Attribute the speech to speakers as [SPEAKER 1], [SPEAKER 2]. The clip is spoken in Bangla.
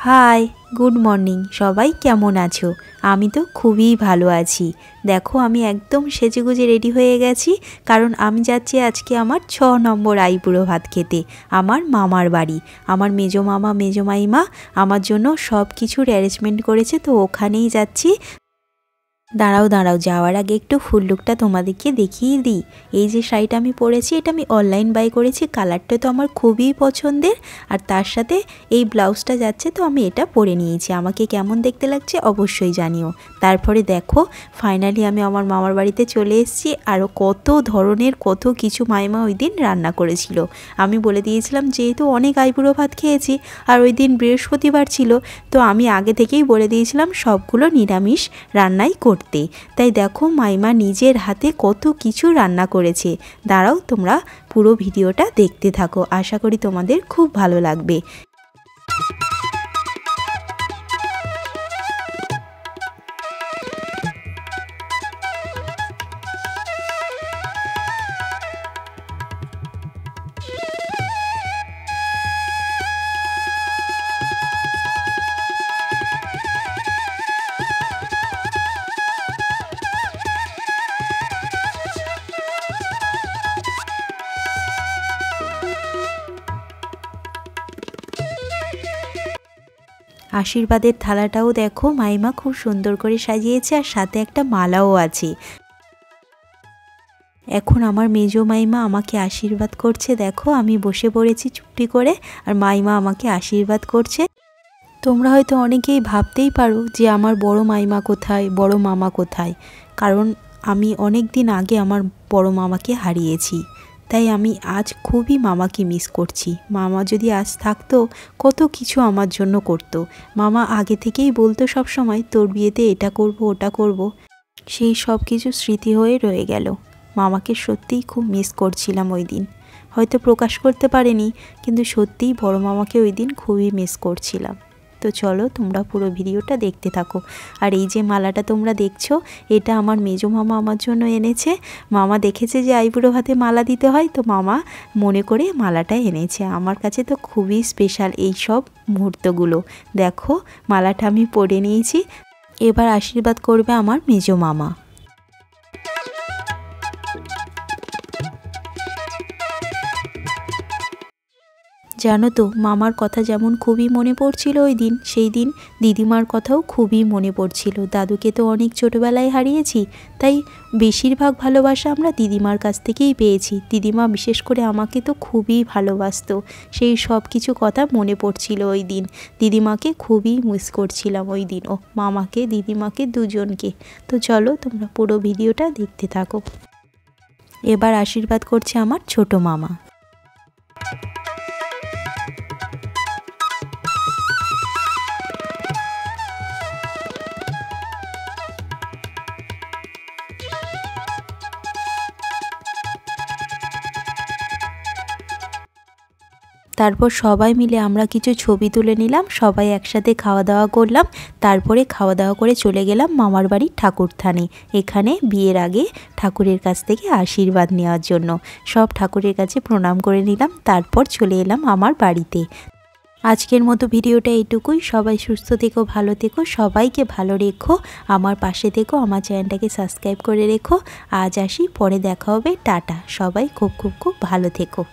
[SPEAKER 1] High, good morning. সবাই কেমন আছো? আমি তো খুবই ভালো আছি। দেখো আমি একদম সেজেগুজে রেডি হয়ে গেছি, কারণ আমি যাচ্ছি আজকে আমার 6 নম্বর আইবুড়ো ভাত খেতে আমার মামার বাড়ি। আমার মেজো মামা মেজো মাইমা আমার জন্য সব কিছুর অ্যারেঞ্জমেন্ট করেছে, তো ওখানেই যাচ্ছি। দাঁড়াও যাওয়ার আগে একটু ফুল লুকটা তোমাদেরকে দেখিয়ে দিই। এই যে শাড়িটা আমি পরেছি, এটা আমি অনলাইন বাই করেছি। কালারটা তো আমার খুবই পছন্দের, আর তার সাথে এই ব্লাউজটা যাচ্ছে, তো আমি এটা পরে নিয়েছি। আমাকে কেমন দেখতে লাগছে অবশ্যই জানিও। তারপরে দেখো ফাইনালি আমি আমার মামার বাড়িতে চলে এসেছি। আরও কত ধরনের কত কিছু মাইমা ওই দিন রান্না করেছিল। আমি বলে দিয়েছিলাম, যেহেতু অনেক আইবুড়ো ভাত খেয়েছি আর ওই দিন বৃহস্পতিবার ছিল, তো আমি আগে থেকেই বলে দিয়েছিলাম সবগুলো নিরামিষ রান্নাই করতে। তাই দেখো মাইমা নিজের হাতে কত কিছু রান্না করেছে। দাঁড়াও, তোমরা পুরো ভিডিওটা দেখতে থাকো, আশা করি তোমাদের খুব ভালো লাগবে। আশীর্বাদের থালাটাও দেখো মাইমা খুব সুন্দর করে সাজিয়েছে, আর সাথে একটা মালাও আছে। এখন আমার মেজো মাইমা আমাকে আশীর্বাদ করছে। দেখো আমি বসে পড়েছি চুপটি করে, আর মাইমা আমাকে আশীর্বাদ করছে। তোমরা হয়তো অনেকেই ভাবতেই পারো যে আমার বড় মাইমা কোথায়, বড় মামা কোথায়, কারণ আমি অনেক দিন আগে আমার বড় মামাকে হারিয়েছি। তাই আমি আজ খুবই মামাকে মিস করছি। মামা যদি আজ থাকতো, কত কিছু আমার জন্য করতো। মামা আগে থেকেই বলতো সব সময়, তোর বিয়েতে এটা করব ওটা করব। সেই সব কিছু স্মৃতি হয়ে রয়ে গেল। মামাকে সত্যিই খুব মিস করছিলাম ওই দিন। হয়তো প্রকাশ করতে পারিনি, কিন্তু সত্যিই বড় মামাকে ওই দিন খুবই মিস করছিলাম। তো চলো তোমরা পুরো ভিডিওটা দেখতে থাকো। আর এই যে মালাটা তোমরা দেখছো, এটা আমার মেজো মামা আমার জন্য এনেছে। মামা দেখেছে যে আইবুড়ো ভাতে মালা দিতে হয়, তো মামা মনে করে মালাটা এনেছে। আমার কাছে তো খুবই স্পেশাল এই সব মুহূর্তগুলো। দেখো মালাটা আমি পরে নিয়েছি। এবার আশীর্বাদ করবে আমার মেজো মামা। জানো তো মামার কথা যেমন খুবই মনে পড়ছিল ওই দিন, সেই দিন দিদিমার কথাও খুবই মনে পড়ছিল। দাদুকে তো অনেক ছোটোবেলায় হারিয়েছি, তাই বেশিরভাগ ভালোবাসা আমরা দিদিমার কাছ থেকেই পেয়েছি। দিদিমা বিশেষ করে আমাকে তো খুবই ভালোবাসতো। সেই সব কিছু কথা মনে পড়ছিল ওই দিন। দিদিমাকে খুবই মিস করছিলাম ওই দিন, ও মামাকে দিদিমাকে দুজনকে। তো চলো তোমরা পুরো ভিডিওটা দেখতে থাকো। এবার আশীর্বাদ করছে আমার ছোট মামা। তারপর সবাই মিলে আমরা কিছু ছবি তুলে নিলাম, সবাই একসাথে খাওয়া দাওয়া করলাম। তারপরে খাওয়া দাওয়া করে চলে গেলাম মামার বাড়ির ঠাকুরথানে। এখানে বিয়ের আগে ঠাকুরের কাছ থেকে আশীর্বাদ নেওয়ার জন্য সব ঠাকুরের কাছে প্রণাম করে নিলাম। তারপর চলে এলাম আমার বাড়িতে। আজকের মতো ভিডিওটা এইটুকুই। সবাই সুস্থ থেকো, ভালো থেকো, সবাইকে ভালো রেখো, আমার পাশে থেকো, আমার চ্যানেলটাকে সাবস্ক্রাইব করে রেখো। আজ আসি, পরে দেখা হবে, টাটা। সবাই খুব খুব খুব ভালো থেকো।